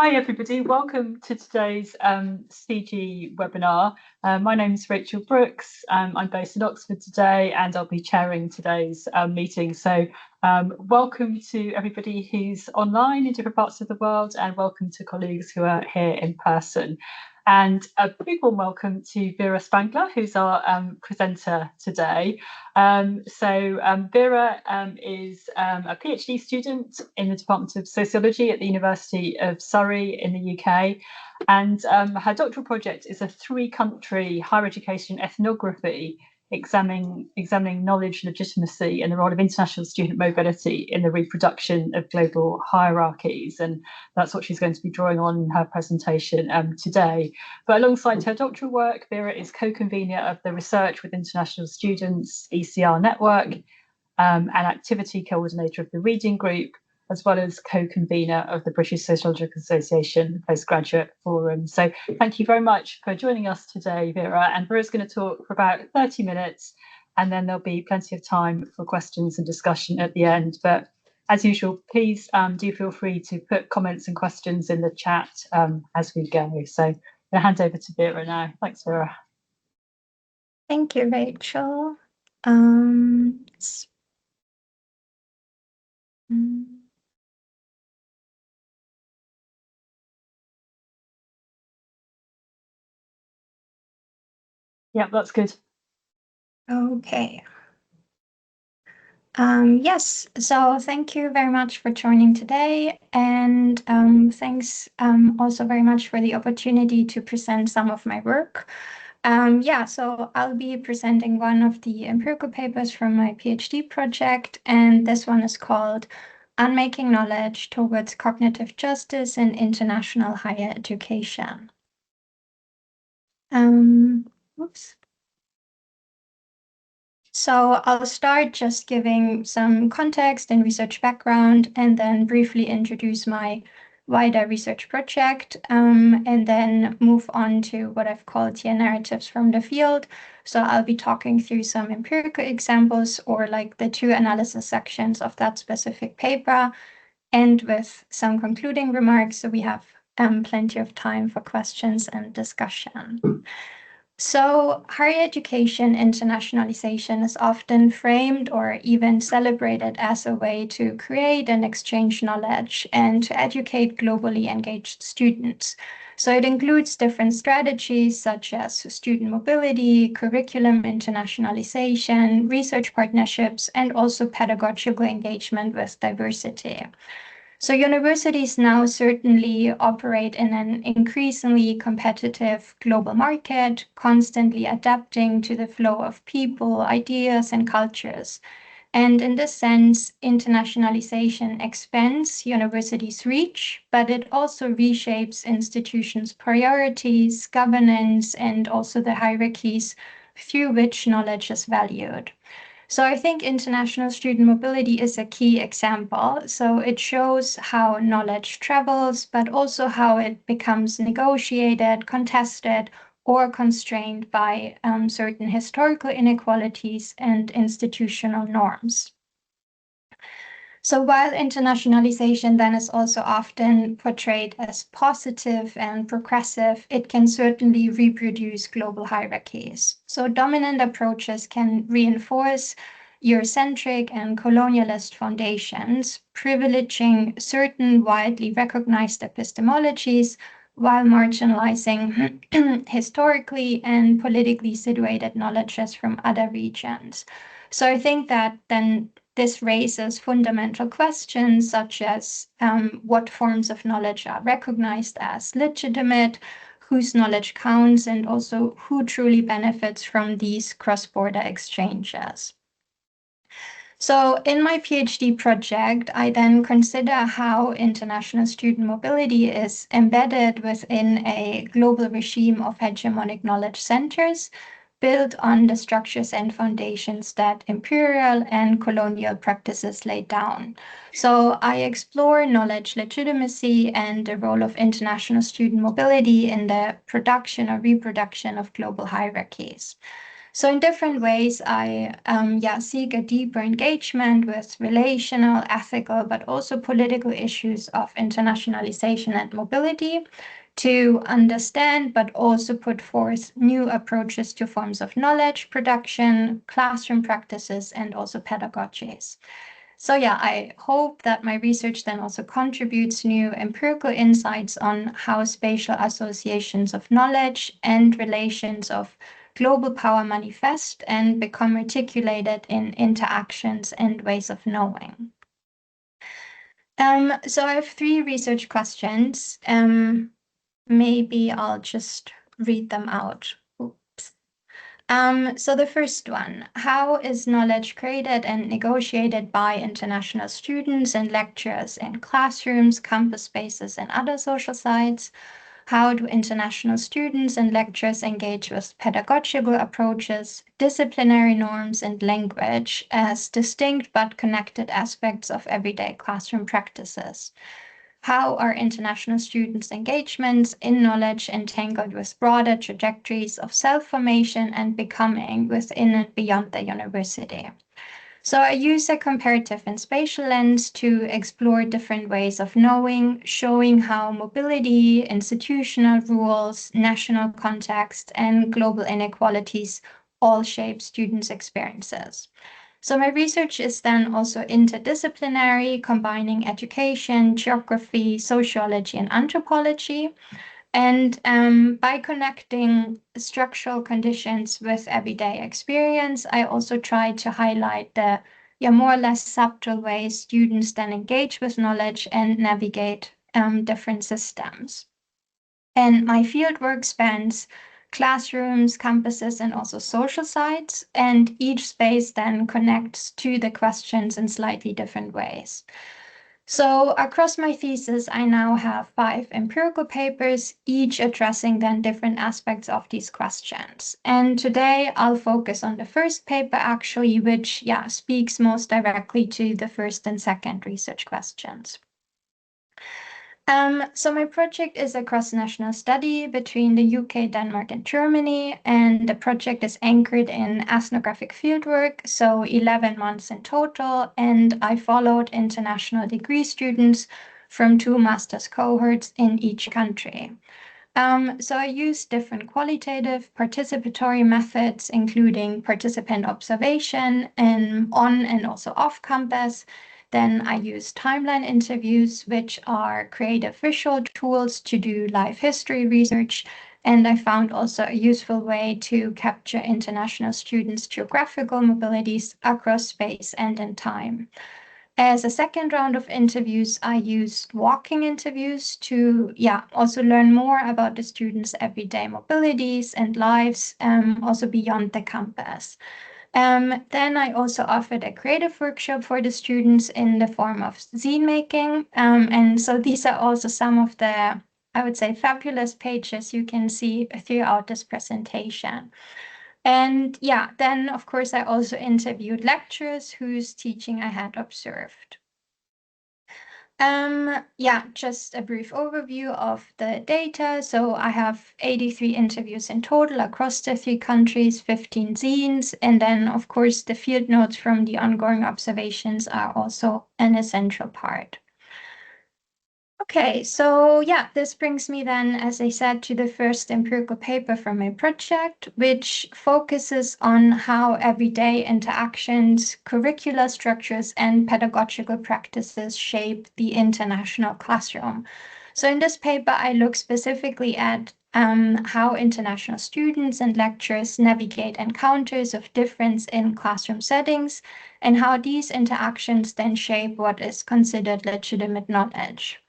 Hi everybody, welcome to today's CG webinar. My name is Rachel Brooks. I'm based in Oxford today and I'll be chairing today's meeting. So welcome to everybody who's online in different parts of the world and welcome to colleagues who are here in person. And a big warm welcome to Vera Spangler, who's our presenter today. Vera is a PhD student in the Department of Sociology at the University of Surrey in the UK. And her doctoral project is a three-country higher education ethnography examining knowledge legitimacy and the role of international student mobility in the reproduction of global hierarchies. And that's what she's going to be drawing on in her presentation today. But alongside her doctoral work, Vera is co-convener of the Research with International Students ECR network and activity coordinator of the Reading Group, as well as co-convener of the British Sociological Association Postgraduate Forum. So thank you very much for joining us today, Vera. And Vera's going to talk for about 30 minutes, and then there'll be plenty of time for questions and discussion at the end. But as usual, please do feel free to put comments and questions in the chat as we go. So I'm going to hand over to Vera now. Thanks, Vera. Thank you, Rachel. Yeah, that's good. Okay. Yes, so thank you very much for joining today, and thanks also very much for the opportunity to present some of my work. So I'll be presenting one of the empirical papers from my PhD project, and this one is called Unmaking Knowledge Towards Cognitive Justice in International Higher Education. Oops. So I'll start just giving some context and research background, and then briefly introduce my wider research project, and then move on to what I've called here narratives from the field. So I'll be talking through some empirical examples or like the two analysis sections of that specific paper, and with some concluding remarks, so we have plenty of time for questions and discussion. So higher education internationalization is often framed or even celebrated as a way to create and exchange knowledge and to educate globally engaged students. So it includes different strategies such as student mobility, curriculum internationalization, research partnerships, and also pedagogical engagement with diversity. So universities now certainly operate in an increasingly competitive global market, constantly adapting to the flow of people, ideas, and cultures. And in this sense, internationalization expands universities' reach, but it also reshapes institutions' priorities, governance, and also the hierarchies through which knowledge is valued. So I think international student mobility is a key example. So it shows how knowledge travels, but also how it becomes negotiated, contested, or constrained by certain historical inequalities and institutional norms. So while internationalization then is also often portrayed as positive and progressive, it can certainly reproduce global hierarchies. So dominant approaches can reinforce Eurocentric and colonialist foundations, privileging certain widely recognized epistemologies while marginalizing historically and politically situated knowledges from other regions. So I think that then this raises fundamental questions such as what forms of knowledge are recognized as legitimate, whose knowledge counts, and also who truly benefits from these cross-border exchanges. So in my PhD project, I then consider how international student mobility is embedded within a global regime of hegemonic knowledge centers, built on the structures and foundations that imperial and colonial practices laid down. So I explore knowledge legitimacy and the role of international student mobility in the production or reproduction of global hierarchies. So in different ways, I seek a deeper engagement with relational, ethical, but also political issues of internationalization and mobility to understand, but also put forth new approaches to forms of knowledge production, classroom practices, and also pedagogies. So yeah, I hope that my research then also contributes new empirical insights on how spatial associations of knowledge and relations of global power manifest and become articulated in interactions and ways of knowing. So I have 3 research questions. Maybe I'll just read them out. So the first one, how is knowledge created and negotiated by international students and lecturers in classrooms, campus spaces, and other social sites? How do international students and lecturers engage with pedagogical approaches, disciplinary norms, and language as distinct but connected aspects of everyday classroom practices? How are international students' engagements in knowledge entangled with broader trajectories of self-formation and becoming within and beyond the university? So I use a comparative and spatial lens to explore different ways of knowing, showing how mobility, institutional rules, national context, and global inequalities all shape students' experiences. So my research is then also interdisciplinary, combining education, geography, sociology, and anthropology. And by connecting structural conditions with everyday experience, I also try to highlight the more or less subtle ways students then engage with knowledge and navigate different systems. And my fieldwork spans classrooms, campuses, and also social sites, and each space then connects to the questions in slightly different ways. So across my thesis, I now have 5 empirical papers, each addressing then different aspects of these questions. And today I'll focus on the first paper actually, which speaks most directly to the first and second research questions. So my project is a cross-national study between the UK, Denmark, and Germany, and the project is anchored in ethnographic fieldwork, so 11 months in total, and I followed international degree students from 2 master's cohorts in each country. So I used different qualitative participatory methods, including participant observation and on and also off campus. Then I use timeline interviews, which are creative visual tools to do life history research. And I found also a useful way to capture international students' geographical mobilities across space and in time. As a second round of interviews, I used walking interviews to also learn more about the students' everyday mobilities and lives, also beyond the campus. Then I also offered a creative workshop for the students in the form of zine making. And so these are also some of the, I would say, fabulous pages you can see throughout this presentation. And then of course I also interviewed lecturers whose teaching I had observed. Just a brief overview of the data. So I have 83 interviews in total across the 3 countries, 15 zines, and then of course the field notes from the ongoing observations are also an essential part. Okay, so this brings me then, as I said, to the first empirical paper from my project, which focuses on how everyday interactions, curricular structures, and pedagogical practices shape the international classroom. So in this paper, I look specifically at how international students and lecturers navigate encounters of difference in classroom settings, and how these interactions then shape what is considered legitimate knowledge.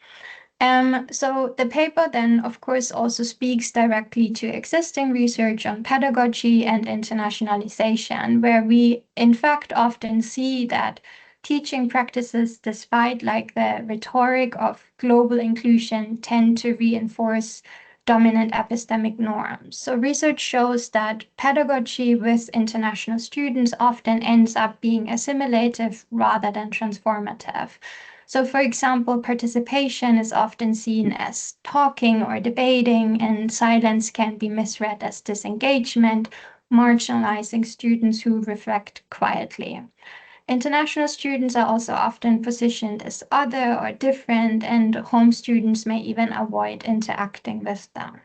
So the paper then, of course, also speaks directly to existing research on pedagogy and internationalization, where we, in fact, often see that teaching practices, despite the rhetoric of global inclusion, tend to reinforce dominant epistemic norms. So research shows that pedagogy with international students often ends up being assimilative rather than transformative. So, for example, participation is often seen as talking or debating, and silence can be misread as disengagement, marginalizing students who reflect quietly. International students are also often positioned as other or different, and home students may even avoid interacting with them.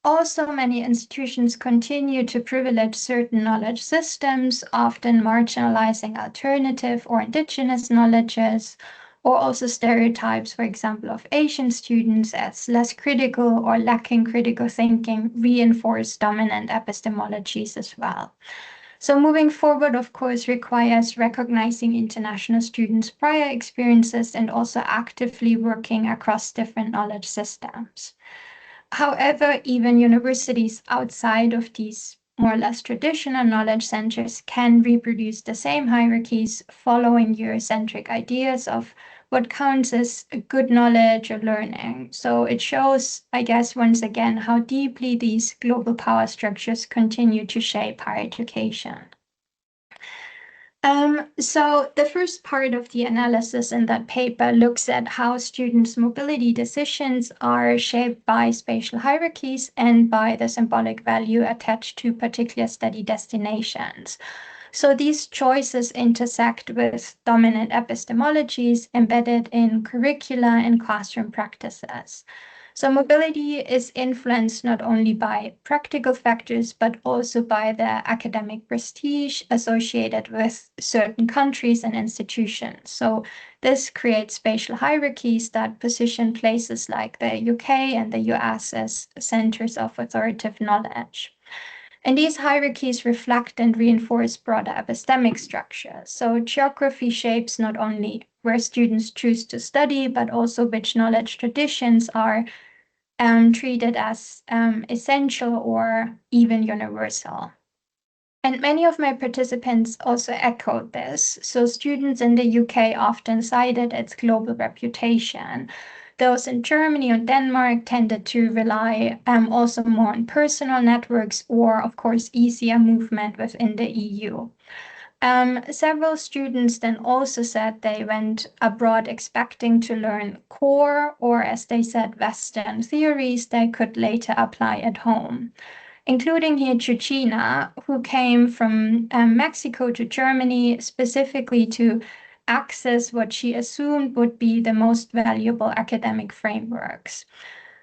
Also, many institutions continue to privilege certain knowledge systems, often marginalizing alternative or indigenous knowledges, or also stereotypes, for example, of Asian students as less critical or lacking critical thinking, reinforce dominant epistemologies as well. So moving forward, of course, requires recognizing international students' prior experiences and also actively working across different knowledge systems. However, even universities outside of these more or less traditional knowledge centers can reproduce the same hierarchies following Eurocentric ideas of what counts as good knowledge or learning. So it shows, I guess, once again, how deeply these global power structures continue to shape higher education. So the first part of the analysis in that paper looks at how students' mobility decisions are shaped by spatial hierarchies and by the symbolic value attached to particular study destinations. So these choices intersect with dominant epistemologies embedded in curricula and classroom practices. So mobility is influenced not only by practical factors, but also by the academic prestige associated with certain countries and institutions. So this creates spatial hierarchies that position places like the UK and the US as centers of authoritative knowledge. And these hierarchies reflect and reinforce broader epistemic structures. So geography shapes not only where students choose to study, but also which knowledge traditions are treated as essential or even universal. And many of my participants also echoed this. So students in the UK often cited its global reputation. Those in Germany and Denmark tended to rely also more on personal networks or, of course, easier movement within the EU. Several students then also said they went abroad expecting to learn core, or as they said, Western theories they could later apply at home, including here Chuchina, who came from Mexico to Germany specifically to access what she assumed would be the most valuable academic frameworks.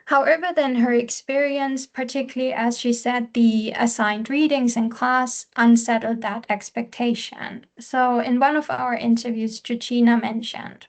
However, then her experience, particularly as she said, the assigned readings in class, unsettled that expectation. So in one of our interviews, Chuchina mentioned,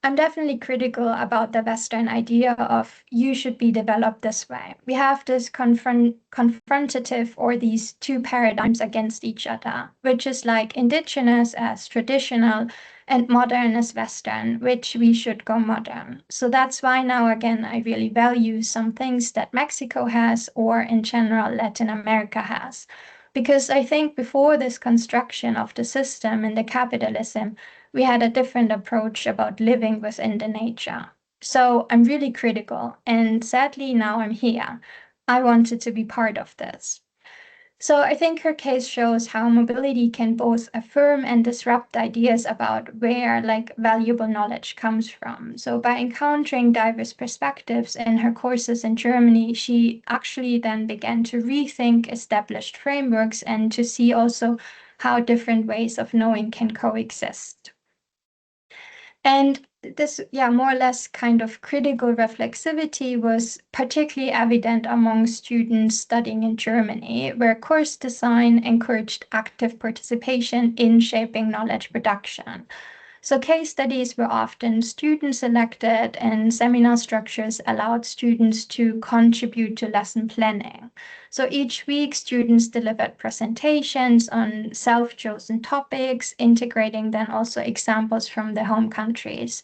I'm definitely critical about the Western idea of you should be developed this way. We have this confrontative or these two paradigms against each other, which is like indigenous as traditional and modern as Western, which we should go modern. So that's why now again, I really value some things that Mexico has or in general Latin America has. Because I think before this construction of the system and the capitalism, we had a different approach about living within the nature. So I'm really critical, and sadly now I'm here. I wanted to be part of this. So I think her case shows how mobility can both affirm and disrupt ideas about where like valuable knowledge comes from. So by encountering diverse perspectives in her courses in Germany, she actually then began to rethink established frameworks and to see also how different ways of knowing can coexist. And this, more or less kind of critical reflexivity was particularly evident among students studying in Germany, where course design encouraged active participation in shaping knowledge production. So case studies were often student selected, and seminar structures allowed students to contribute to lesson planning. So each week, students delivered presentations on self-chosen topics, integrating then also examples from their home countries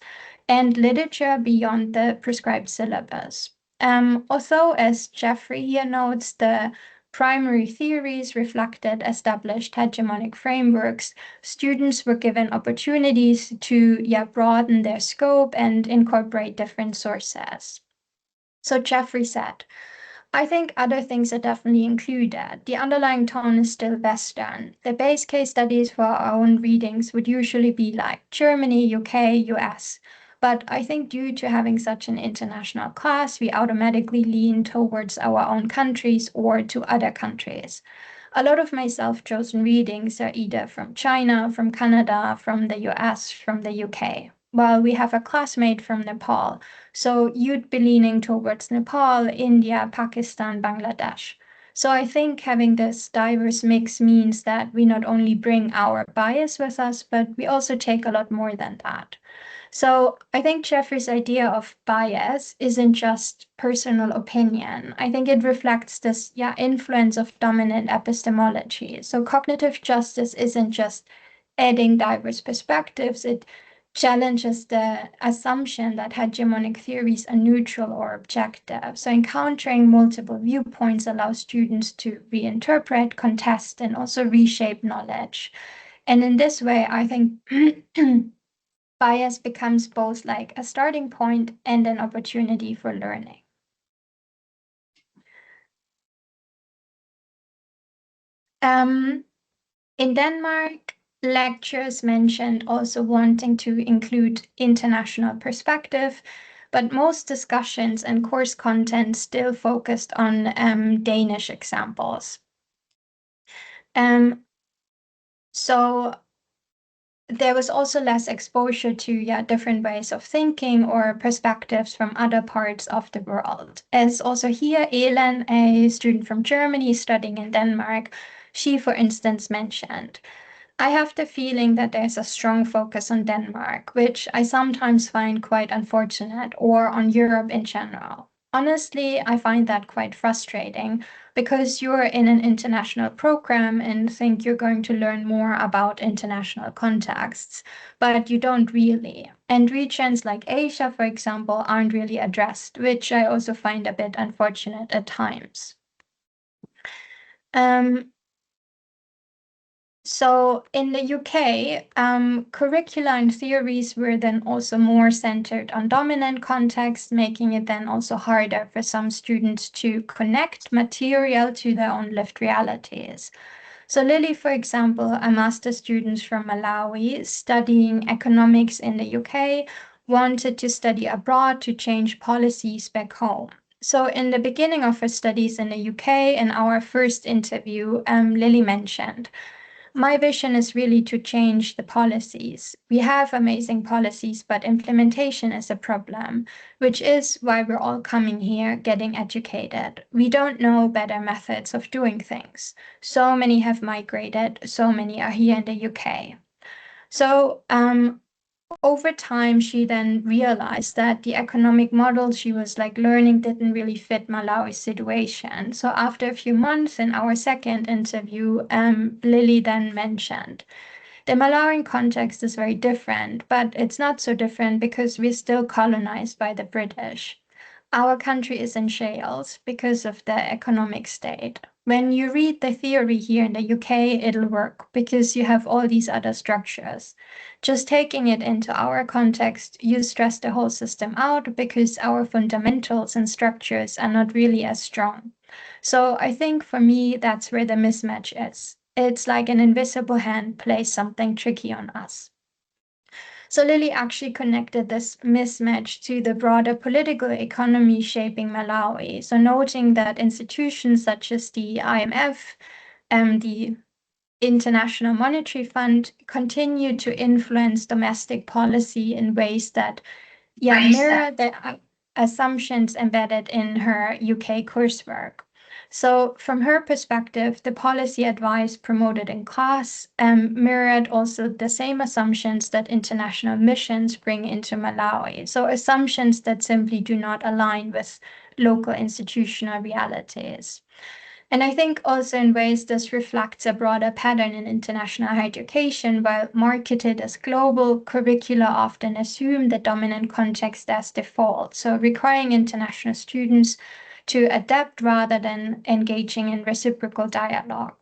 and literature beyond the prescribed syllabus. Although, as Jeffrey here notes, the primary theories reflected established hegemonic frameworks, students were given opportunities to broaden their scope and incorporate different sources. So Jeffrey said, I think other things are definitely included. The underlying tone is still Western. The base case studies for our own readings would usually be like Germany, UK, US. But I think due to having such an international class, we automatically lean towards our own countries or to other countries. A lot of my self-chosen readings are either from China, from Canada, from the US, from the UK. Well, we have a classmate from Nepal, so you'd be leaning towards Nepal, India, Pakistan, Bangladesh. So I think having this diverse mix means that we not only bring our bias with us, but we also take a lot more than that. So I think Jeffrey's idea of bias isn't just personal opinion. I think it reflects this, influence of dominant epistemology. So cognitive justice isn't just adding diverse perspectives, it challenges the assumption that hegemonic theories are neutral or objective. So encountering multiple viewpoints allows students to reinterpret, contest, and also reshape knowledge. And in this way, I think bias becomes both like a starting point and an opportunity for learning. In Denmark, lecturers mentioned also wanting to include international perspective, but most discussions and course content still focused on Danish examples. So there was also less exposure to different ways of thinking or perspectives from other parts of the world. As also here, Elen, a student from Germany studying in Denmark, she, for instance, mentioned, I have the feeling that there's a strong focus on Denmark, which I sometimes find quite unfortunate, or on Europe in general. Honestly, I find that quite frustrating because you're in an international program and think you're going to learn more about international contexts, but you don't really. And regions like Asia, for example, aren't really addressed, which I also find a bit unfortunate at times. So in the UK, curricula and theories were then also more centered on dominant contexts, making it then also harder for some students to connect material to their own lived realities. So Lily, for example, a master's student from Malawi studying economics in the UK, wanted to study abroad to change policies back home. So in the beginning of her studies in the UK, in our first interview, Lily mentioned, my vision is really to change the policies. We have amazing policies, but implementation is a problem, which is why we're all coming here getting educated. We don't know better methods of doing things. So many have migrated, so many are here in the UK. So over time, she then realized that the economic model she was learning didn't really fit Malawi's situation. So after a few months in our second interview, Lily then mentioned, the Malawian context is very different, but it's not so different because we're still colonized by the British. Our country is in shambles because of the economic state. When you read the theory here in the UK, it'll work because you have all these other structures. Just taking it into our context, you stress the whole system out because our fundamentals and structures are not really as strong. So I think for me, that's where the mismatch is. It's like an invisible hand plays something tricky on us. So Lily actually connected this mismatch to the broader political economy shaping Malawi. So noting that institutions such as the IMF and the International Monetary Fund continue to influence domestic policy in ways that mirror the assumptions embedded in her UK coursework. So from her perspective, the policy advice promoted in class mirrored also the same assumptions that international missions bring into Malawi. So assumptions that simply do not align with local institutional realities. And I think also in ways this reflects a broader pattern in international higher education. While marketed as global, curricula often assume the dominant context as default, so requiring international students to adapt rather than engaging in reciprocal dialogue.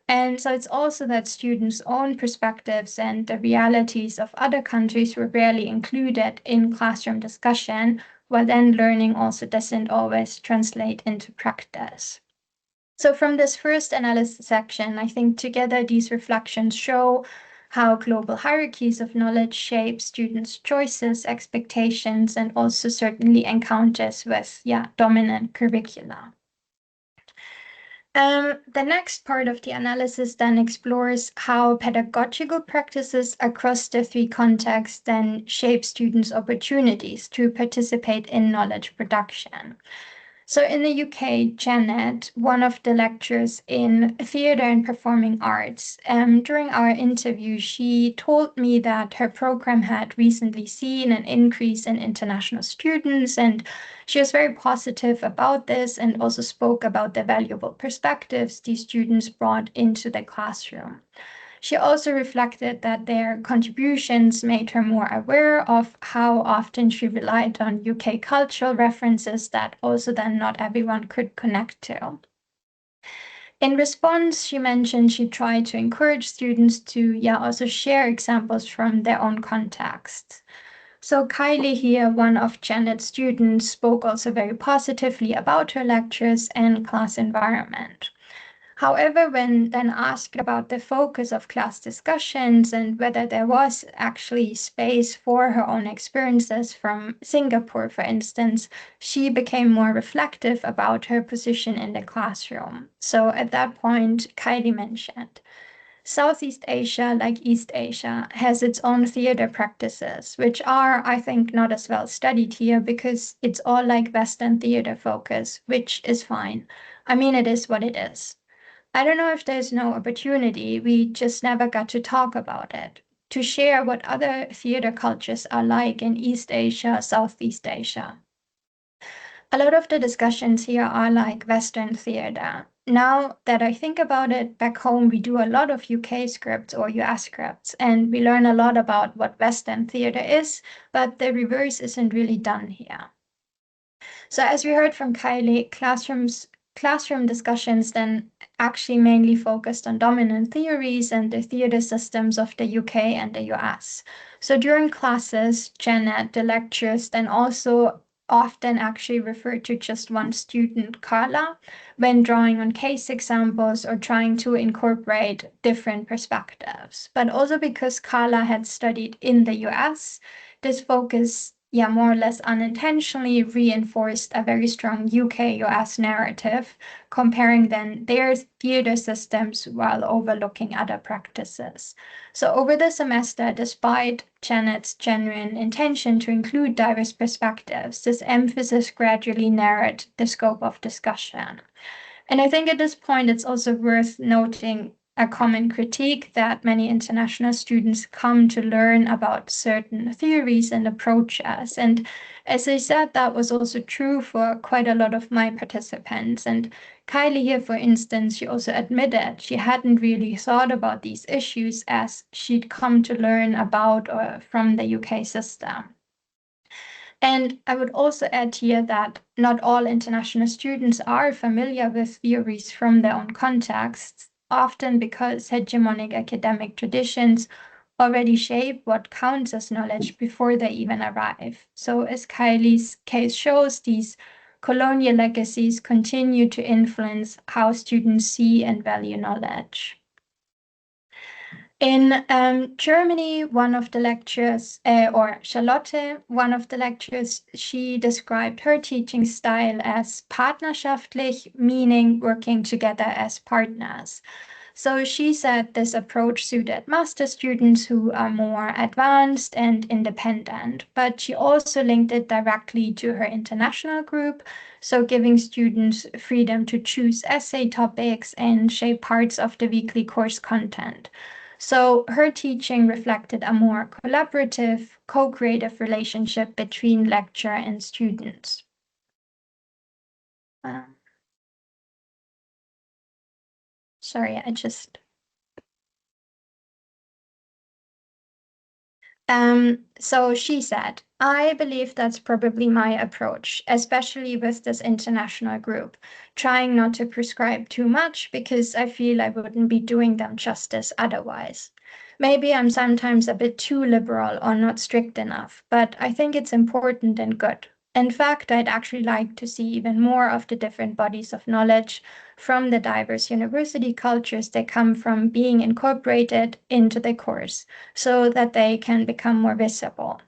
And so it's also that students' own perspectives and the realities of other countries were rarely included in classroom discussion, while then learning also doesn't always translate into practice. So from this first analysis section, I think together these reflections show how global hierarchies of knowledge shape students' choices, expectations, and also certainly encounters with dominant curricula. The next part of the analysis then explores how pedagogical practices across the three contexts then shape students' opportunities to participate in knowledge production. So in the UK, Janet, one of the lecturers in theatre and performing arts, during our interview, she told me that her program had recently seen an increase in international students, and she was very positive about this and also spoke about the valuable perspectives these students brought into the classroom. She also reflected that their contributions made her more aware of how often she relied on UK cultural references that also then not everyone could connect to. In response, she mentioned she tried to encourage students to also share examples from their own context. So Kylie here, one of Janet's students, spoke also very positively about her lectures and class environment. However, when then asked about the focus of class discussions and whether there was actually space for her own experiences from Singapore, for instance, she became more reflective about her position in the classroom. So at that point, Kylie mentioned, Southeast Asia, like East Asia, has its own theater practices, which are, I think, not as well studied here because it's all like Western theater focus, which is fine. I mean, it is what it is. I don't know if there's no opportunity, we just never got to talk about it, to share what other theater cultures are like in East Asia, Southeast Asia. A lot of the discussions here are like Western theater. Now that I think about it, back home we do a lot of UK scripts or US scripts, and we learn a lot about what Western theater is, but the reverse isn't really done here. So as we heard from Kylie, classroom discussions then actually mainly focused on dominant theories and the theater systems of the UK and the US. So during classes, Janet, the lecturers, then also often actually referred to just one student, Carla, when drawing on case examples or trying to incorporate different perspectives. But also because Carla had studied in the US, this focus more or less unintentionally reinforced a very strong UK-US narrative, comparing then their theater systems while overlooking other practices. So over the semester, despite Janet's genuine intention to include diverse perspectives, this emphasis gradually narrowed the scope of discussion. And I think at this point, it's also worth noting a common critique that many international students come to learn about certain theories and approaches. And as I said, that was also true for quite a lot of my participants. And Kylie here, for instance, she also admitted she hadn't really thought about these issues as she'd come to learn about or from the UK system. And I would also add here that not all international students are familiar with theories from their own contexts, often because hegemonic academic traditions already shape what counts as knowledge before they even arrive. So as Kylie's case shows, these colonial legacies continue to influence how students see and value knowledge. In Germany, one of the lecturers, or Charlotte, one of the lecturers, she described her teaching style as partnerschaftlich, meaning working together as partners. So she said this approach suited master students who are more advanced and independent, but she also linked it directly to her international group, so giving students freedom to choose essay topics and shape parts of the weekly course content. So her teaching reflected a more collaborative, co-creative relationship between lecturer and students. Sorry, I just... So she said, I believe that's probably my approach, especially with this international group, trying not to prescribe too much because I feel I wouldn't be doing them justice otherwise. Maybe I'm sometimes a bit too liberal or not strict enough, but I think it's important and good. In fact, I'd actually like to see even more of the different bodies of knowledge from the diverse university cultures that come from being incorporated into the course so that they can become more visible.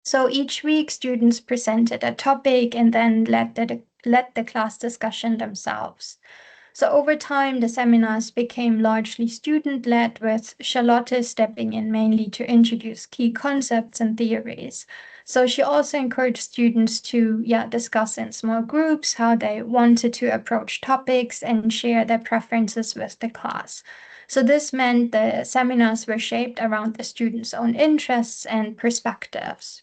So each week, students presented a topic and then led the class discussion themselves. So over time, the seminars became largely student-led, with Charlotte stepping in mainly to introduce key concepts and theories. So she also encouraged students to discuss in small groups how they wanted to approach topics and share their preferences with the class. So this meant the seminars were shaped around the students' own interests and perspectives.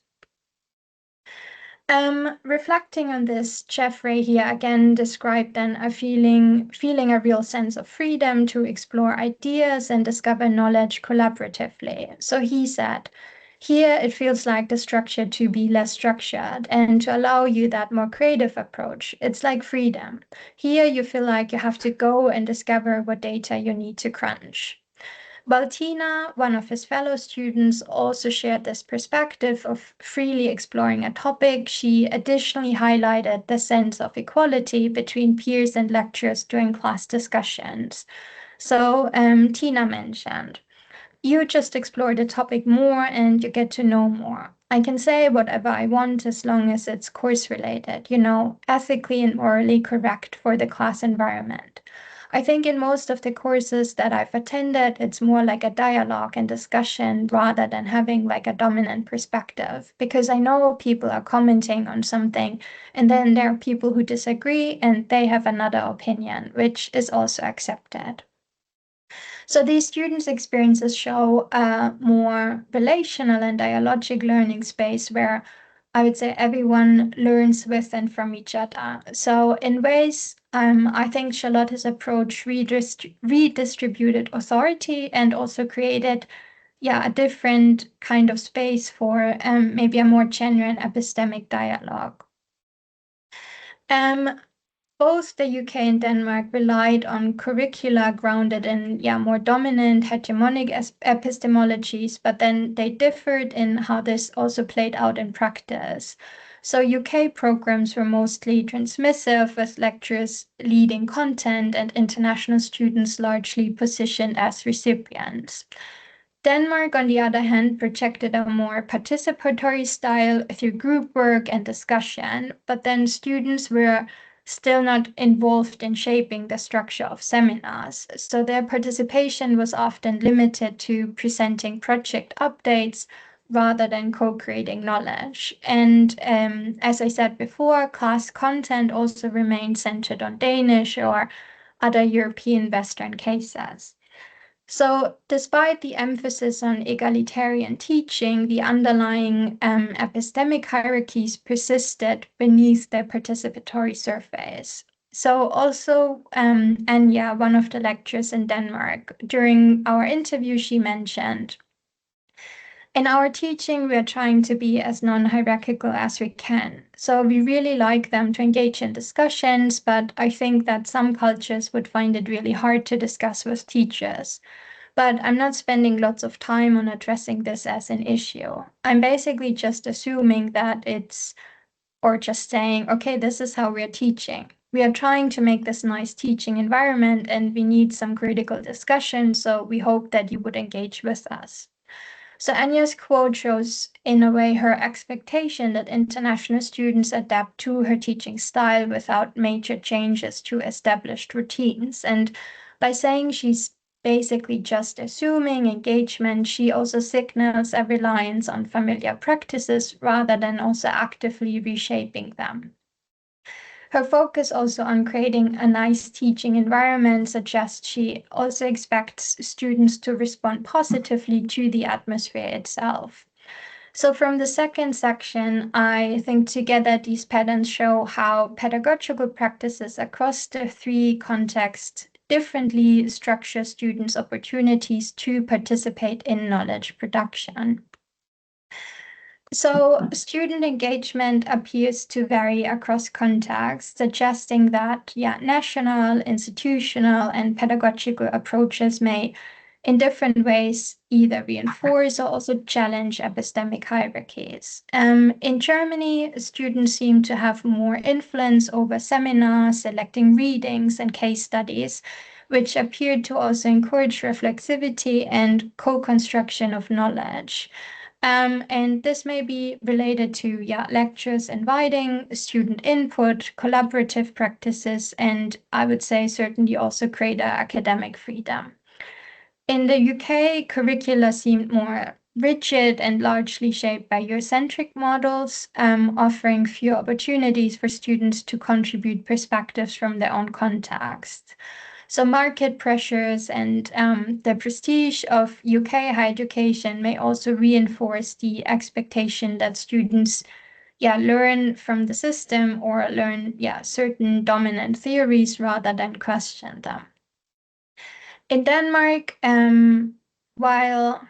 Reflecting on this, Jeffrey here again described then a feeling a real sense of freedom to explore ideas and discover knowledge collaboratively. So he said, here it feels like the structure to be less structured and to allow you that more creative approach. It's like freedom. Here you feel like you have to go and discover what data you need to crunch. Baltina, one of his fellow students, also shared this perspective of freely exploring a topic. She additionally highlighted the sense of equality between peers and lecturers during class discussions. So Tina mentioned, you just explore the topic more and you get to know more. I can say whatever I want as long as it's course related, ethically and morally correct for the class environment. I think in most of the courses that I've attended, it's more like a dialogue and discussion rather than having like a dominant perspective, because I know people are commenting on something and then there are people who disagree and they have another opinion, which is also accepted. So these students' experiences show a more relational and dialogic learning space where I would say everyone learns with and from each other. So in ways, I think Charlotte's approach redistributed authority and also created, a different kind of space for maybe a more genuine epistemic dialogue. Both the UK and Denmark relied on curricula grounded in more dominant hegemonic epistemologies, but then they differed in how this also played out in practice. So UK programs were mostly transmissive, with lecturers leading content and international students largely positioned as recipients. Denmark, on the other hand, projected a more participatory style through group work and discussion, but then students were still not involved in shaping the structure of seminars. So their participation was often limited to presenting project updates rather than co-creating knowledge. And as I said before, class content also remained centered on Danish or other European Western cases. So despite the emphasis on egalitarian teaching, the underlying epistemic hierarchies persisted beneath the participatory surface. So also, Anya, one of the lecturers in Denmark, during our interview, she mentioned, in our teaching, we are trying to be as non-hierarchical as we can. So we really like them to engage in discussions, but I think that some cultures would find it really hard to discuss with teachers. But I'm not spending lots of time on addressing this as an issue. I'm basically just assuming that or just saying, okay, this is how we're teaching. We are trying to make this nice teaching environment and we need some critical discussion, so we hope that you would engage with us. So Anya's quote shows, in a way, her expectation that international students adapt to her teaching style without major changes to established routines. And by saying she's basically just assuming engagement, she also signals a reliance on familiar practices rather than also actively reshaping them. Her focus also on creating a nice teaching environment suggests she also expects students to respond positively to the atmosphere itself. So from the second section, I think together these patterns show how pedagogical practices across the three contexts differently structure students' opportunities to participate in knowledge production. So student engagement appears to vary across contexts, suggesting that national, institutional, and pedagogical approaches may in different ways either reinforce or also challenge epistemic hierarchies. In Germany, students seem to have more influence over seminars, selecting readings and case studies, which appeared to also encourage reflexivity and co-construction of knowledge. And this may be related to lectures inviting student input, collaborative practices, and I would say certainly also greater academic freedom. In the UK, curricula seemed more rigid and largely shaped by Eurocentric models, offering few opportunities for students to contribute perspectives from their own context. So market pressures and the prestige of UK higher education may also reinforce the expectation that students learn from the system or learn certain dominant theories rather than question them. In Denmark, while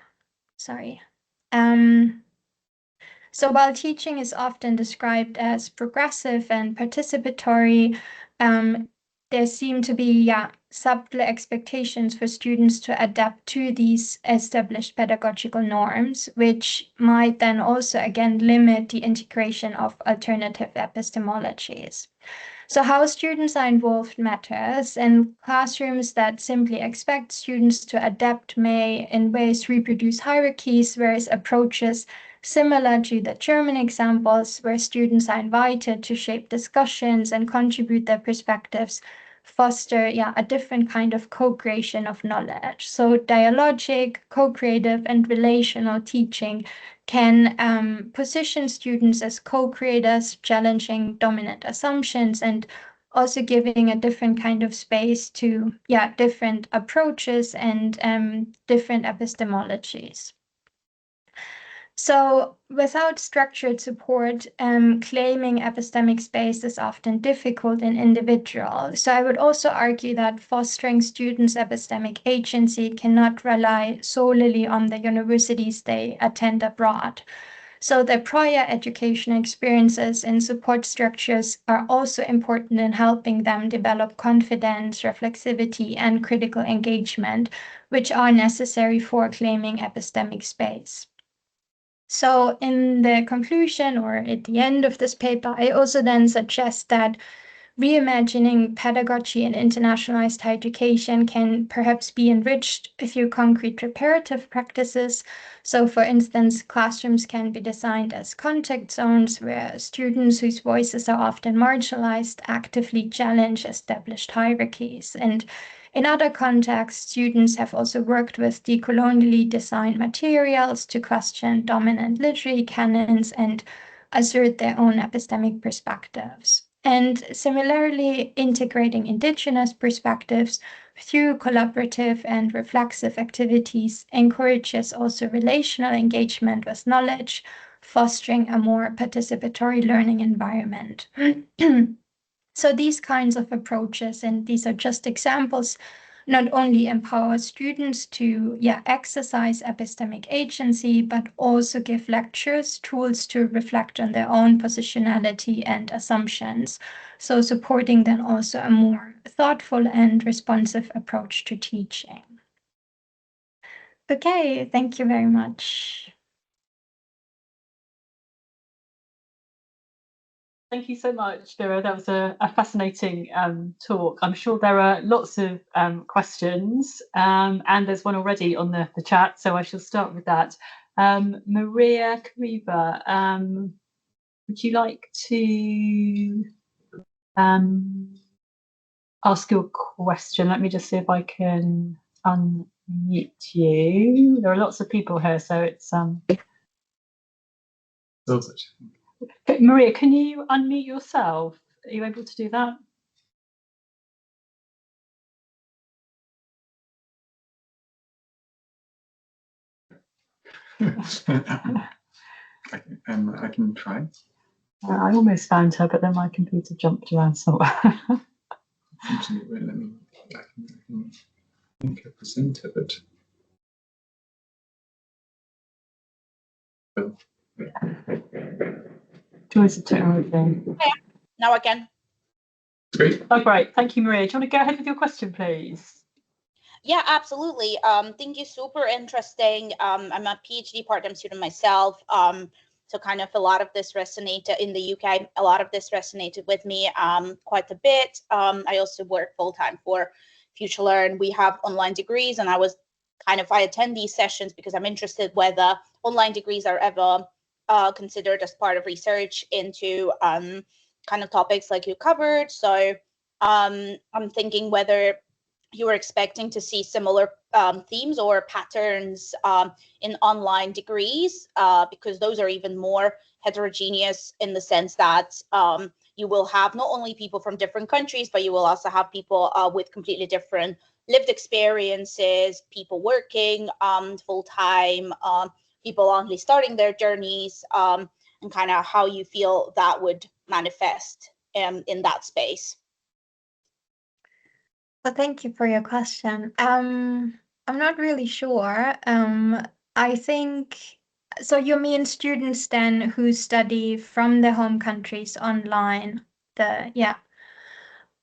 teaching is often described as progressive and participatory, there seem to be subtle expectations for students to adapt to these established pedagogical norms, which might then also again limit the integration of alternative epistemologies. So how students are involved matters, and classrooms that simply expect students to adapt may in ways reproduce hierarchies, whereas approaches similar to the German examples, where students are invited to shape discussions and contribute their perspectives, foster a different kind of co-creation of knowledge. So dialogic, co-creative, and relational teaching can position students as co-creators, challenging dominant assumptions, and also giving a different kind of space to different approaches and different epistemologies. So without structured support, claiming epistemic space is often difficult and individual. So I would also argue that fostering students' epistemic agency cannot rely solely on the universities they attend abroad. So their prior educational experiences and support structures are also important in helping them develop confidence, reflexivity, and critical engagement, which are necessary for claiming epistemic space. So in the conclusion or at the end of this paper, I also then suggest that reimagining pedagogy and internationalized higher education can perhaps be enriched through concrete preparative practices. So for instance, classrooms can be designed as contact zones where students whose voices are often marginalized actively challenge established hierarchies. And in other contexts, students have also worked with decolonially designed materials to question dominant literary canons and assert their own epistemic perspectives. And similarly, integrating indigenous perspectives through collaborative and reflexive activities encourages also relational engagement with knowledge, fostering a more participatory learning environment. So these kinds of approaches, and these are just examples, not only empower students to exercise epistemic agency, but also give lecturers tools to reflect on their own positionality and assumptions. So supporting then also a more thoughtful and responsive approach to teaching. Okay, thank you very much. Thank you so much, Vera. That was a fascinating talk. I'm sure there are lots of questions, and there's one already on the chat, so I shall start with that. Maria Kariba, would you like to ask your question? Let me just see if I can unmute you. There are lots of people here, so it's Maria, can you unmute yourself? Are you able to do that? I can try. I almost found her, but then my computer jumped around somewhere. Let me. I think I presented it. Oh. Joys of technology. Now again. Great. Oh, great. Thank you, Maria. Do you want to go ahead with your question, please? Yeah, absolutely. Think is super interesting. I'm a PhD part-time student myself. So kind of a lot of this resonated in the UK. A lot of this resonated with me quite a bit. I also work full-time for Future Learn. We have online degrees, and I attend these sessions because I'm interested whether online degrees are ever considered as part of research into kind of topics like you covered. So I'm thinking whether you were expecting to see similar themes or patterns in online degrees, because those are even more heterogeneous in the sense that you will have not only people from different countries, but you will also have people with completely different lived experiences, people working full-time, people only starting their journeys, and kind of how you feel that would manifest in that space. Well, thank you for your question. I'm not really sure. I think, so you mean students then who study from their home countries online? Yeah.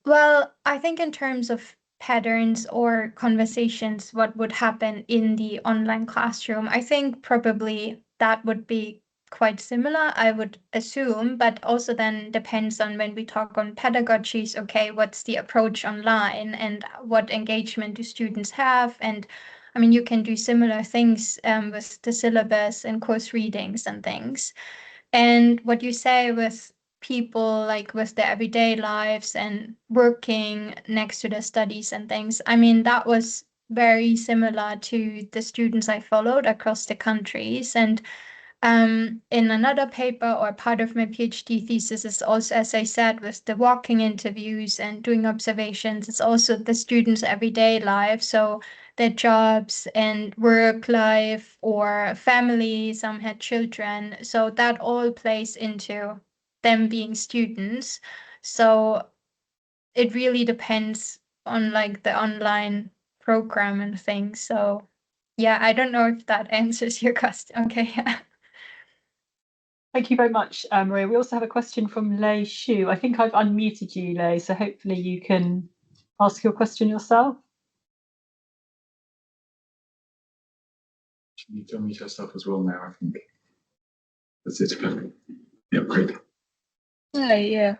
Well, I think in terms of patterns or conversations, what would happen in the online classroom, I think probably that would be quite similar, I would assume, but also then depends on when we talk on pedagogies, okay, what's the approach online and what engagement do students have? And I mean, you can do similar things with the syllabus and course readings and things. And what you say with people like with their everyday lives and working next to their studies and things, I mean, that was very similar to the students I followed across the countries. And in another paper or part of my PhD thesis is also, as I said, with the walking interviews and doing observations, it's also the students' everyday life. So their jobs and work life or family, some had children. So that all plays into them being students. So it really depends on like the online program and things. So yeah, I don't know if that answers your question. Okay, yeah. Thank you very much, Maria. We also have a question from Lei Shu. I think I've unmuted you, Lei, so hopefully you can ask your question yourself. You need to unmute yourself as well now, I think. That's it. Yeah, great. Hi, yeah.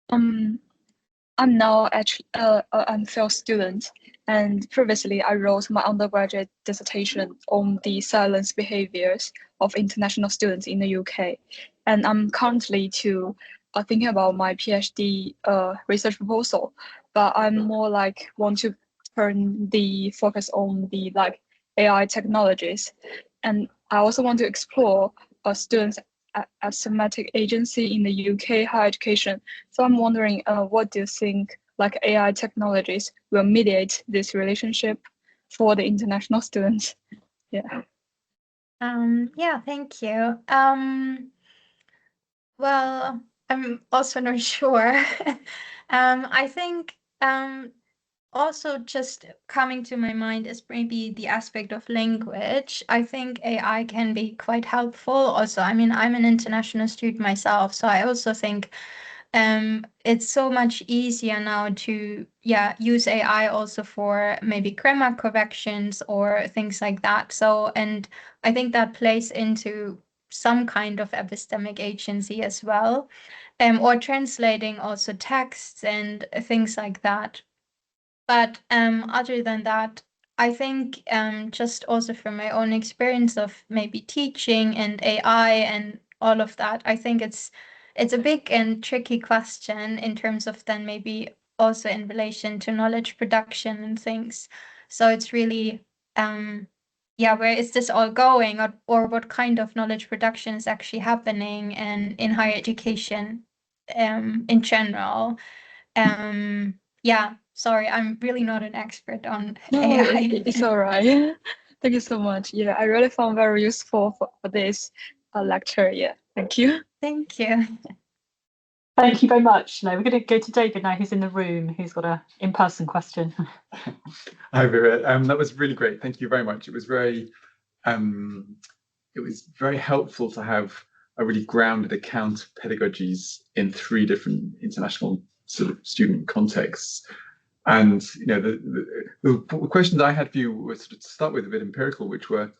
I'm now actually I'm a field student, and previously I wrote my undergraduate dissertation on the silence behaviors of international students in the UK, and I'm currently thinking about my PhD research proposal, but I'm more like want to turn the focus on the like AI technologies, and I also want to explore students' asymmetric agency in the UK higher education. So I'm wondering, what do you think like AI technologies will mediate this relationship for the international students? Yeah. Yeah, thank you. Well, I'm also not sure. I think also just coming to my mind is maybe the aspect of language. I think AI can be quite helpful. Also, I mean, I'm an international student myself, so I also think it's so much easier now to use AI also for maybe grammar corrections or things like that. So, and I think that plays into some kind of epistemic agency as well, or translating also texts and things like that. But other than that, I think just also from my own experience of maybe teaching and AI and all of that, I think it's a big and tricky question in terms of then maybe also in relation to knowledge production and things. So it's really where is this all going, or what kind of knowledge production is actually happening and in higher education in general. Yeah, sorry, I'm really not an expert on No, AI. it's all right. Thank you so much. Yeah, I really found very useful for this lecture. Yeah, thank you. Thank you. Thank you very much. Now we're going to go to David now, who's in the room, who's got an in-person question. Hi, Vera. That was really great. Thank you very much. It was very helpful to have a really grounded account of pedagogies in 3 different international sort of student contexts. And the questions I had for you were sort of to start with a bit empirical, which were,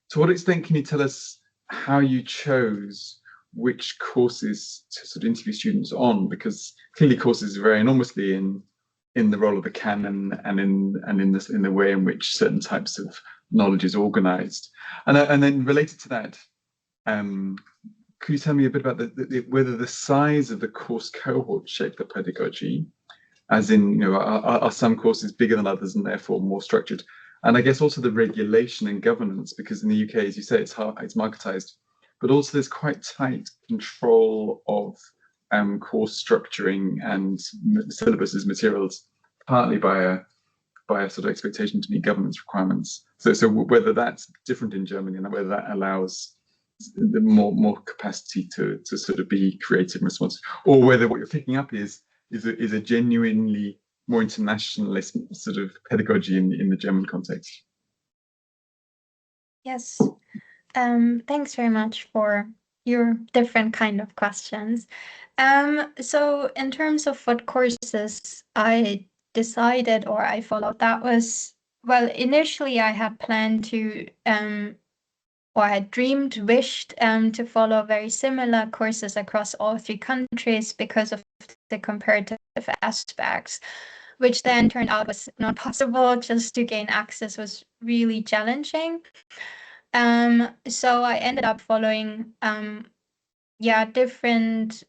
to what extent can you tell us how you chose which courses to sort of interview students on? Because clearly courses vary enormously in the role of the canon and in the way in which certain types of knowledge is organized. And then related to that, could you tell me a bit about whether the size of the course cohort shaped the pedagogy? As in, are some courses bigger than others and therefore more structured? And I guess also the regulation and governance, because in the UK, as you say, it's marketized, but also there's quite tight control of course structuring and syllabuses, materials, partly by a sort of expectation to meet governance requirements. So whether that's different in Germany and whether that allows the more capacity to sort of be creative and responsive, or whether what you're picking up is a genuinely more internationalist sort of pedagogy in the German context. Yes, thanks very much for your different kind of questions. So in terms of what courses I decided or I followed, that was, well, initially I had planned to or I wished to follow very similar courses across all 3 countries because of the comparative aspects, which then turned out was not possible. Just to gain access was really challenging. So I ended up following, different.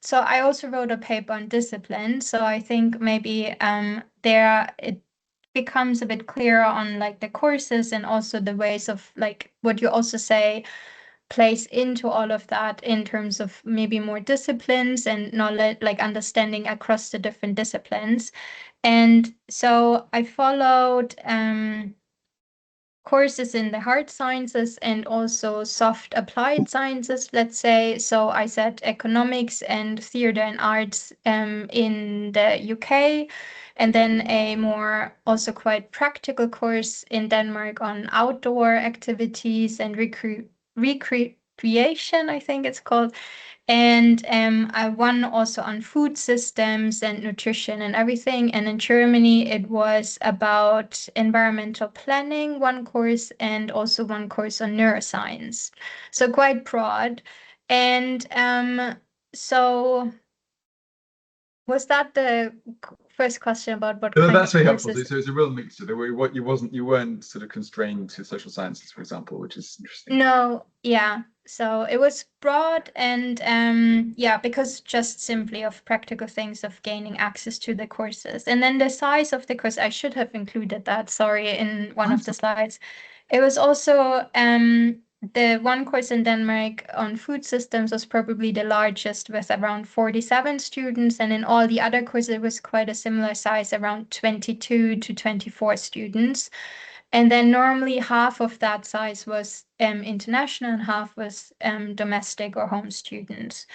So I also wrote a paper on discipline. So I think maybe it becomes a bit clearer on like the courses and also the ways of like what you also say plays into all of that in terms of maybe more disciplines and knowledge, like understanding across the different disciplines. And so I followed courses in the hard sciences and also soft applied sciences, let's say. So I said economics and theater and arts in the UK, and then a more also quite practical course in Denmark on outdoor activities and recreation, I think it's called. And I won also on food systems and nutrition and everything. And in Germany, it was about environmental planning, one course, and also one course on neuroscience. So quite broad. And so was that the first question about what kind that's of very helpful. courses? So it's a real mixture. You weren't sort of constrained to social sciences, for example, which is interesting. No, yeah. So it was broad and because just simply of practical things of gaining access to the courses. And then the size of the course, I should have included that, sorry, in one of the slides. It was also the one course in Denmark on food systems was probably the largest with around 47 students. And in all the other courses, it was quite a similar size, around 22 to 24 students. And then normally half of that size was international and half was domestic or home students.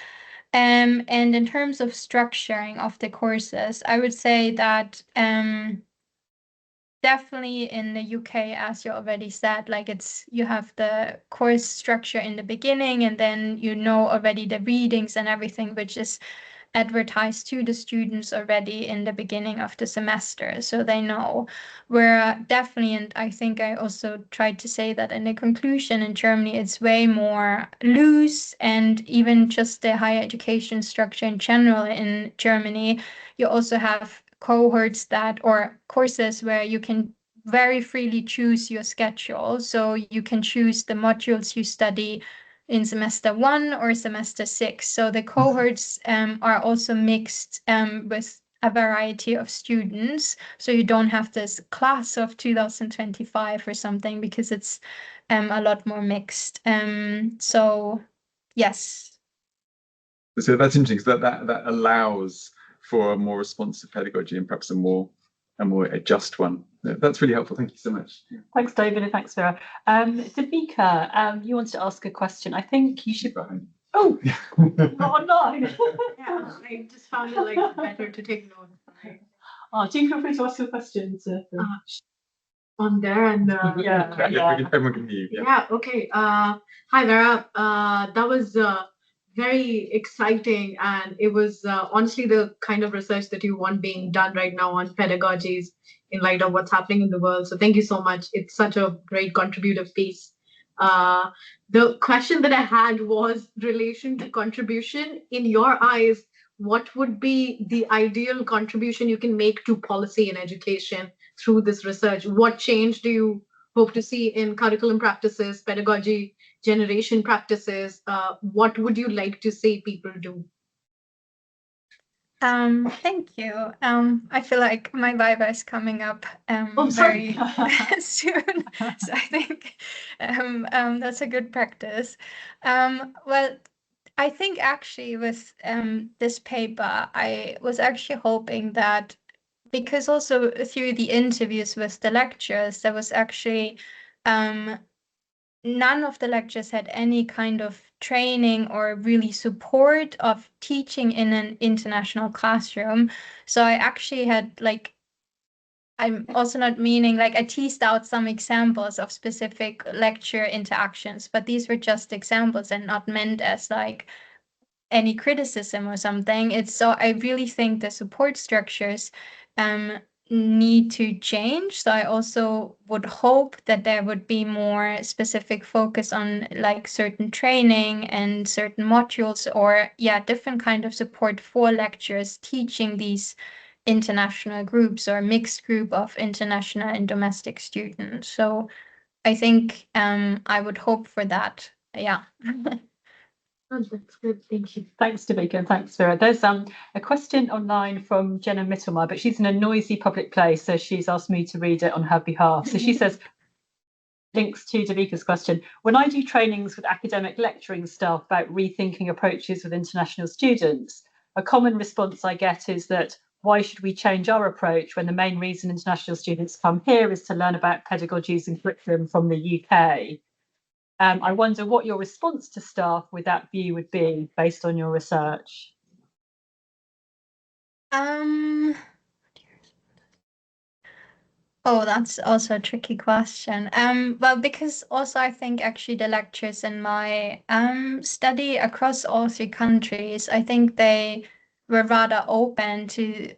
And in terms of structuring of the courses, I would say that definitely in the UK, as you already said, like you have the course structure in the beginning and then already the readings and everything, which is advertised to the students already in the beginning of the semester, so they know. Where definitely, and I think I also tried to say that in the conclusion, in Germany it's way more loose, and even just the higher education structure in general in Germany, you also have cohorts or courses where you can very freely choose your schedule. So you can choose the modules you study in semester 1 or semester 6. So the cohorts are also mixed with a variety of students. So you don't have this class of 2025 or something, because it's a lot more mixed. So yes. So that's interesting. So that allows for a more responsive pedagogy and perhaps a more just one. That's really helpful. Thank you so much. Thanks, David, and thanks, Vera. Dabika, you wanted to ask a question. I think you should. Oh, not online. Yeah, I just found it like better to take notes. Do you feel free to ask your questions? On there and Everyone can hear you. yeah. Okay. Hi Vera. That was very exciting, and it was honestly the kind of research that you want being done right now on pedagogies in light of what's happening in the world. So thank you so much. It's such a great contributive piece. The question that I had was relation to contribution. In your eyes, what would be the ideal contribution you can make to policy and education through this research? What change do you hope to see in curriculum practices, pedagogy, generation practices? What would you like to see people do? Thank you. I feel like my Viva is coming up very soon, so I think that's a good practice. Well, I think actually with this paper, I was actually hoping that, because also through the interviews with the lecturers, there was actually none of the lectures had any kind of training or really support of teaching in an international classroom. So I actually had like, I'm also not meaning like I teased out some examples of specific lecture interactions, but these were just examples and not meant as like any criticism or something. It's so I really think the support structures need to change. So I also would hope that there would be more specific focus on like certain training and certain modules, or different kind of support for lecturers teaching these international groups or mixed group of international and domestic students. So I think I would hope for that. Yeah. Oh, that's good. Thank you. Thanks, Davika, and thanks, Vera. There's a question online from Jenna Mittelmeier, but she's in a noisy public place, so she's asked me to read it on her behalf. So she says, links to Davika's question. When I do trainings with academic lecturing staff about rethinking approaches with international students, a common response I get is that why should we change our approach when the main reason international students come here is to learn about pedagogies and curriculum from the UK? I wonder what your response to staff with that view would be based on your research. Oh, that's also a tricky question. Well, because also I think actually the lectures in my study across all 3 countries, I think they were rather open to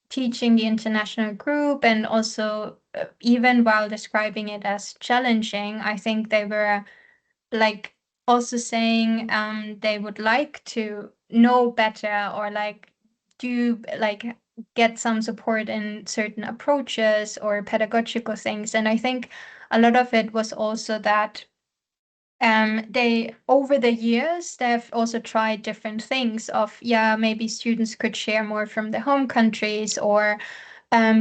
teaching the international group, and also even while describing it as challenging, I think they were like also saying they would like to know better, or like do like get some support in certain approaches or pedagogical things. And I think a lot of it was also that they, over the years, they've also tried different things of maybe students could share more from their home countries, or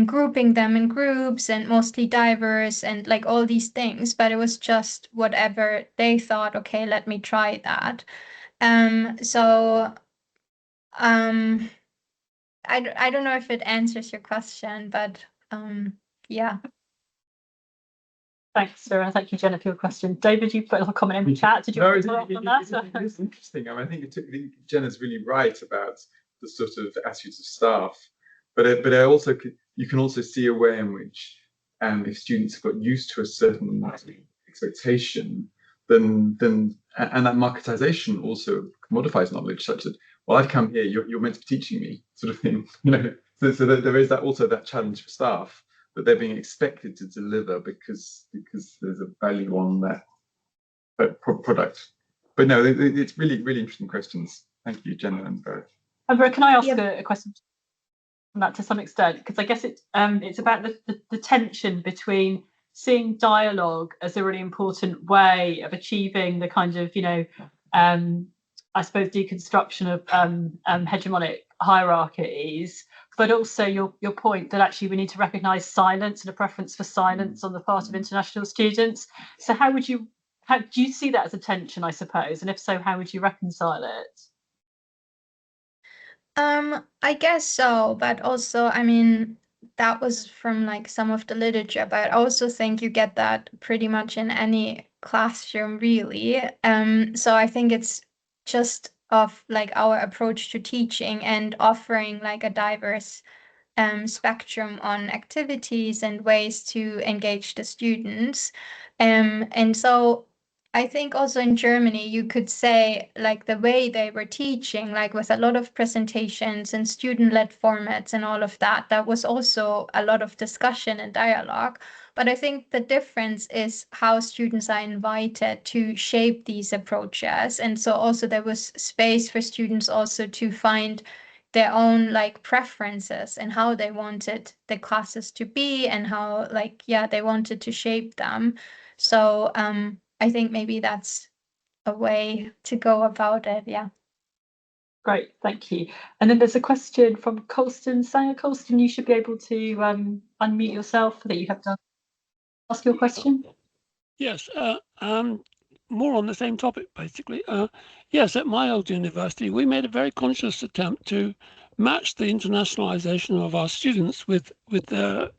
grouping them in groups and mostly diverse and like all these things, but it was just whatever they thought, okay, let me try that. I don't know if it answers your question, but yeah. Thanks, Sarah. Thank you, Jenna, for your question. David, you put a comment in the chat. Did you want to follow up on that? It's interesting. I mean, I think Jenna's really right about the sort of attitudes of staff, but I also you can also see a way in which if students have got used to a certain expectation, then and that marketization also commodifies knowledge, such that, well, I've come here, you're meant to be teaching me, sort of thing. So that there is that also that challenge for staff, that they're being expected to deliver because there's a value on that product. But no, it's really, really interesting questions. Thank you, Jenna and Vera. Vera, can I ask a question on that to some extent? Because I guess it's about the tension between seeing dialogue as a really important way of achieving the kind of, I suppose, deconstruction of hegemonic hierarchies, but also your point that actually we need to recognise silence and a preference for silence on the part of international students. So how do you see that as a tension, I suppose? And if so, how would you reconcile it? I guess so, but also, I mean, that was from like some of the literature, but I also think you get that pretty much in any classroom, really. So I think it's just of like our approach to teaching and offering like a diverse spectrum on activities and ways to engage the students. And so I think also in Germany, you could say like the way they were teaching, like with a lot of presentations and student-led formats and all of that, that was also a lot of discussion and dialogue. But I think the difference is how students are invited to shape these approaches. And so also there was space for students also to find their own like preferences and how they wanted the classes to be and how like, yeah, they wanted to shape them. So I think maybe that's a way to go about it. Yeah. Great, thank you. And then there's a question from Colston. Sanger, Colston, you should be able to unmute yourself so that you have to ask your question. Yes, more on the same topic, basically. Yes, at my old university, we made a very conscious attempt to match the internationalization of our students with a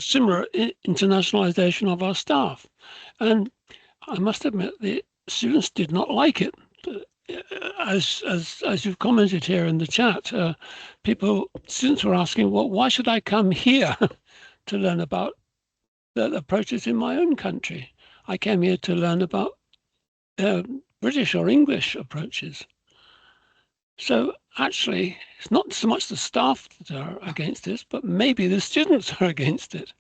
similar internationalization of our staff. And I must admit, the students did not like it. As you've commented here in the chat, students were asking, well, why should I come here to learn about the approaches in my own country? I came here to learn about British or English approaches. So actually, it's not so much the staff that are against this, but maybe the students are against it.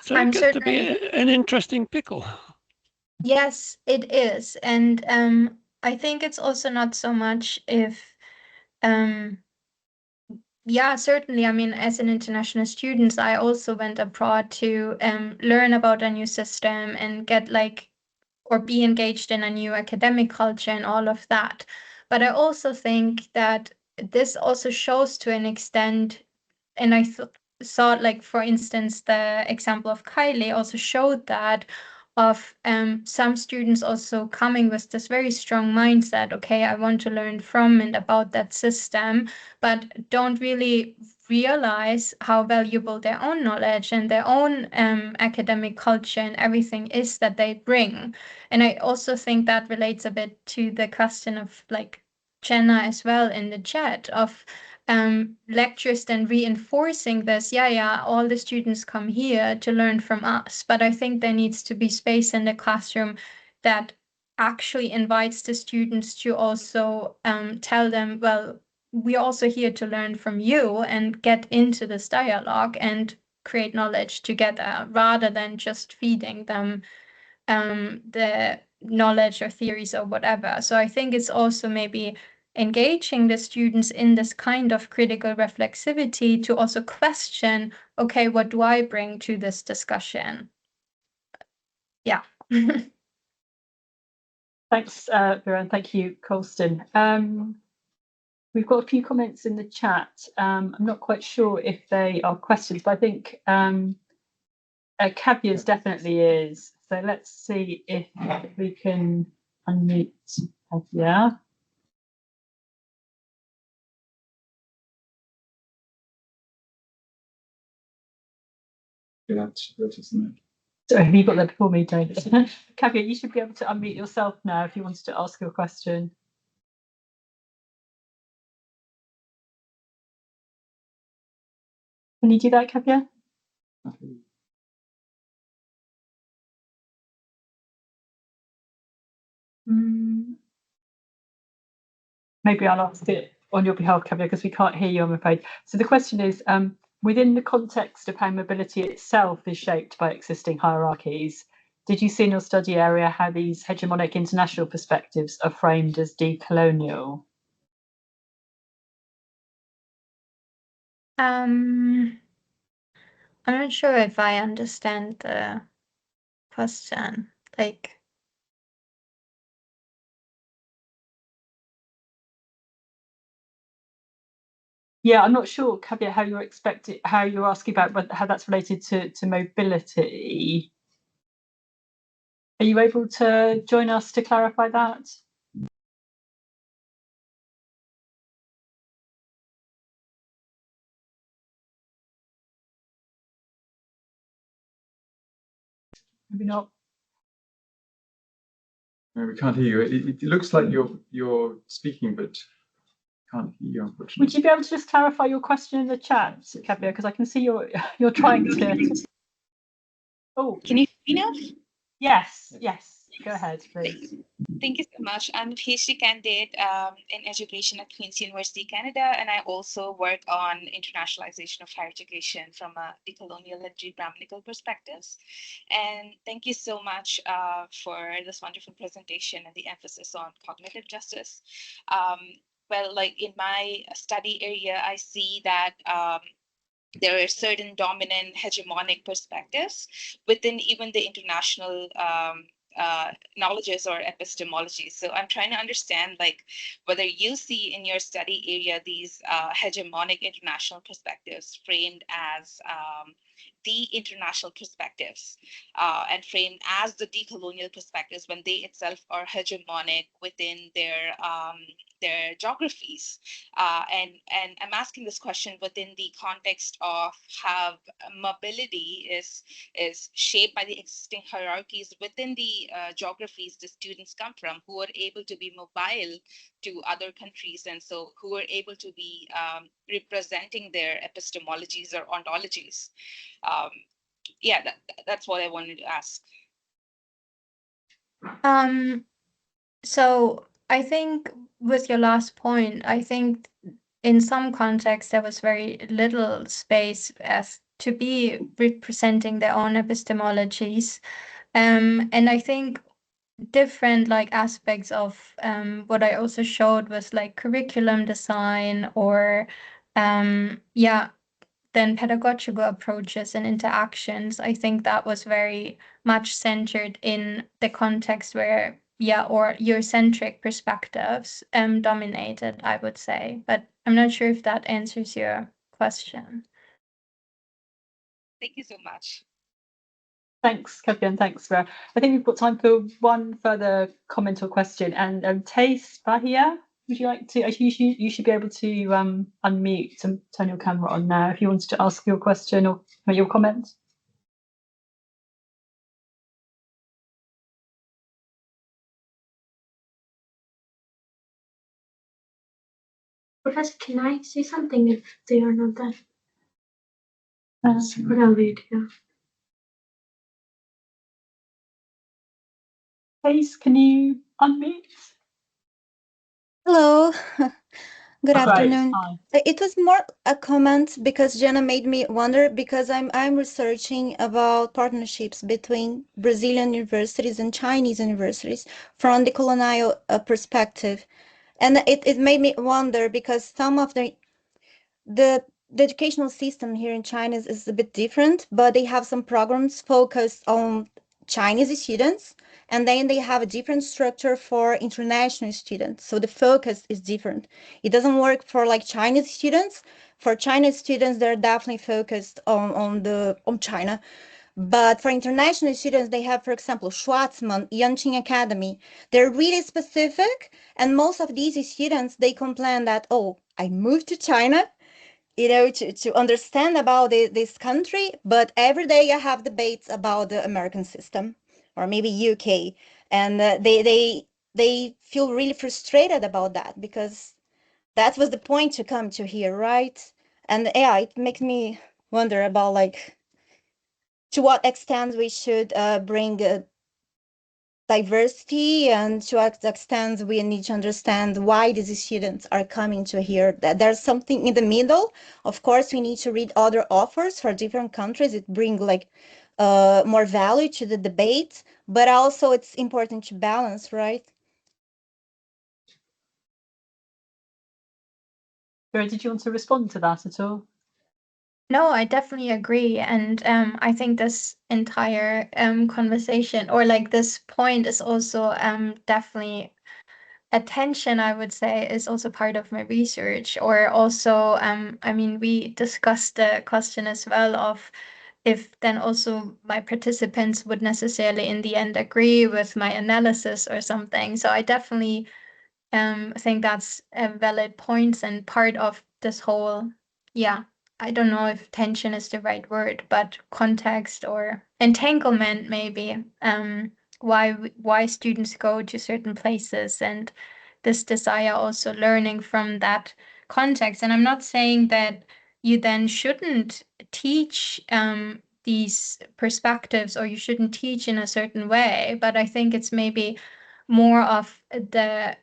So it gets to be an interesting pickle. Yes, it is. And I think it's also not so much if yeah, certainly. I mean, as an international student, I also went abroad to learn about a new system and get like, or be engaged in a new academic culture and all of that. But I also think that this also shows to an extent, and I saw like, for instance, the example of Kylie also showed that of some students also coming with this very strong mindset, okay, I want to learn from and about that system, but don't really realize how valuable their own knowledge and their own academic culture and everything is that they bring. And I also think that relates a bit to the question of like Jenna as well in the chat of lectures then reinforcing this, yeah, all the students come here to learn from us. But I think there needs to be space in the classroom that actually invites the students to also tell them, well, we're also here to learn from you and get into this dialogue and create knowledge together rather than just feeding them the knowledge or theories or whatever. So I think it's also maybe engaging the students in this kind of critical reflexivity to also question, okay, what do I bring to this discussion? Yeah. Thanks, Vera, and thank you, Colston. We've got a few comments in the chat. I'm not quite sure if they are questions, but I think Kavya's definitely is. So let's see if we can unmute Kavya. So have you got that before me, David? Kavya, you should be able to unmute yourself now if you wanted to ask your question. Can you do that, Kavya? Maybe I'll ask it on your behalf, Kavya, because we can't hear you, I'm afraid. So the question is, within the context of how mobility itself is shaped by existing hierarchies, did you see in your study area how these hegemonic international perspectives are framed as decolonial? I'm not sure if I understand the question. Like, yeah, I'm not sure, Kavya, how you're asking about how that's related to mobility. Are you able to join us to clarify that? Maybe not. No, we can't hear you. It looks like you're speaking, but can't hear you, unfortunately. Would you be able to just clarify your question in the chat, Kavya? Because I can see you're trying to. Oh, Can you hear me now? yes. Go ahead, please. Thank you so much. I'm a PhD candidate in education at Queen's University, Canada, and I also work on internationalization of higher education from a decolonial and geogrammatical perspectives. And thank you so much for this wonderful presentation and the emphasis on cognitive justice. Well, like in my study area, I see that there are certain dominant hegemonic perspectives within even the international knowledges or epistemologies. So I'm trying to understand like whether you see in your study area these hegemonic international perspectives framed as the international perspectives and framed as the decolonial perspectives when they itself are hegemonic within their geographies. And I'm asking this question within the context of how mobility is shaped by the existing hierarchies within the geographies the students come from, who are able to be mobile to other countries, and so who are able to be representing their epistemologies or ontologies. Yeah, that's what I wanted to ask. So I think with your last point, I think in some contexts there was very little space as to be representing their own epistemologies. And I think different like aspects of what I also showed was like curriculum design or then pedagogical approaches and interactions. I think that was very much centered in the context where or Eurocentric perspectives dominated, I would say. But I'm not sure if that answers your question. Thank you so much. Thanks, Kevin. Thanks, Vera. I think we've got time for one further comment or question. And Tace Bahia, would you like to? You should be able to unmute and turn your camera on now if you wanted to ask your question or your comment. Professor, can I say something if they are not there? But I'll wait, yeah. Tace, can you unmute? Hello, good afternoon. Hi. It was more a comment because Jenna made me wonder because I'm researching about partnerships between Brazilian universities and Chinese universities from the colonial perspective, and it made me wonder because some of the educational system here in China is a bit different, but they have some programs focused on Chinese students, and then they have a different structure for international students. So the focus is different. It doesn't work for like Chinese students. For Chinese students, they're definitely focused on China. But for international students, they have, for example, Schwarzman, Yanqing Academy. They're really specific, and most of these students, they complain that, oh, I moved to China, to understand about this country, but every day I have debates about the American system or maybe UK, and they feel really frustrated about that because that was the point to come to here, right? And yeah, it makes me wonder about like to what extent we should bring diversity, and to what extent we need to understand why these students are coming to here. That there's something in the middle. Of course, we need to read other offers for different countries. It brings like more value to the debate, but also it's important to balance, right? Vera, did you want to respond to that at all? No, I definitely agree. And I think this entire conversation or like this point is also definitely attention, I would say, is also part of my research. Or also, I mean, we discussed the question as well of if then also my participants would necessarily in the end agree with my analysis or something. So I definitely think that's a valid point and part of this whole, I don't know if tension is the right word, but context or entanglement maybe. Why students go to certain places and this desire also learning from that context. And I'm not saying that you then shouldn't teach these perspectives, or you shouldn't teach in a certain way. But I think it's maybe more of the,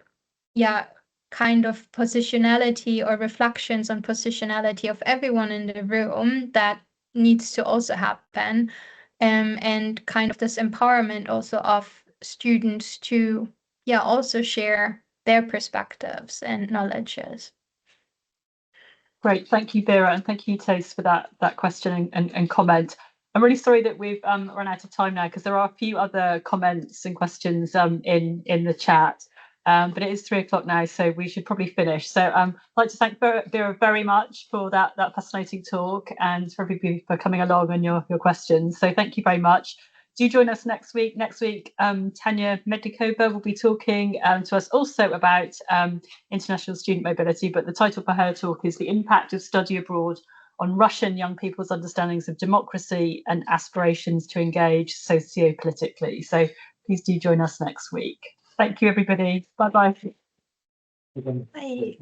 kind of positionality or reflections on positionality of everyone in the room that needs to also happen, and kind of this empowerment also of students to also share their perspectives and knowledges. Great, thank you, Vera, and thank you, Tace, for that question and comment. I'm really sorry that we've run out of time now, because there are a few other comments and questions in the chat, but it is 3 o'clock now, so we should probably finish. So I'd like to thank Vera very much for that fascinating talk, and for everybody for coming along and your questions. So thank you very much. Do join us next week. Next week, Tanya Mednikova will be talking to us also about international student mobility, but the title for her talk is The Impact of Study Abroad on Russian Young People's Understandings of Democracy and Aspirations to Engage Socio-Politically. So please do join us next week. Thank you, everybody. Bye-bye. Bye.